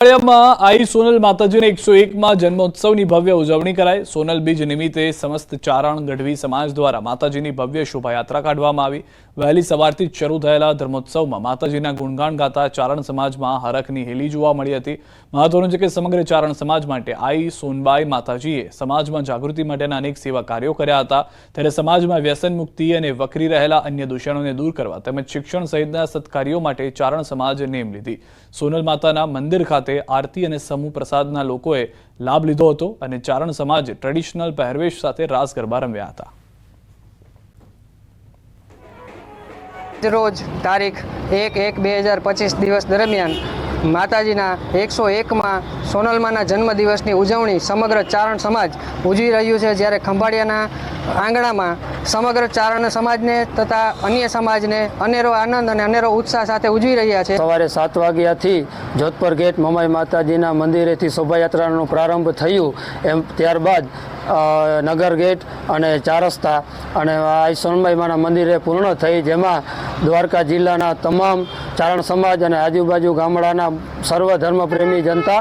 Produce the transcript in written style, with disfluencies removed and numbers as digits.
માં आई सोनल माताजी ने 101 जन्मोत्सव भव्य उजवणी कराई। सोनल बीज निमित्ते समस्त चारण गढ़वी समाज द्वारा माताजी भव्य शोभायात्रा काढवामां आवी। वहेली सवारथी ज शरू थयेला धर्मोत्सव में माताजीना गुणगान गाता चारण समाज में हरखनी हेली जोवा मळी हती। महत्वनुं छे के समग्र चारण समाज माटे आई सोनबाई माताजीए समाज में जागृति माटेना अनेक सेवा कार्यों कर्या हता। त्यारे समाज में व्यसन मुक्ति अने वकरी रहेला अन्य दूषणोने दूर करवा तेमज शिक्षण सहितना सत्कार्यों माटे चारण समाजे नेम लीधी। सोनल माताना मंदिर खाते आरती और समूह प्रसादना लोकोए लाभ लीधो हतो अने चारण समाजे ट्रेडिशनल पहेरवेश साथे रास गरबा रम्या हता। रोज तारीख 1/1/2025 दिवस दरमियान माताजीना 101 में सोनलमाना जन्मदिवसनी उजवणी समग्र चारण समाज उजवी रह्यु छे। ज्यारे खंभाळियाना आंगणामां समग्र चारण समाजने तथा अन्य समाजने अनेरो आनंद अने अनेरो उत्साह साथे उजवी रह्या छे। सवारे 7 वाग्याथी जोधपुर गेट ममाई माताजीना मंदिरेथी शोभायात्रानो प्रारंभ थयो। एम त्यारबाद नगर गेट अने 4 रस्ता अने आई सोनबाई माना मंदिरे पूर्ण थई, जेमां द्वारका जिल्लाना तमाम चारण समाज अने आजुबाजु गामडाना सर्व धर्मप्रेमी जनता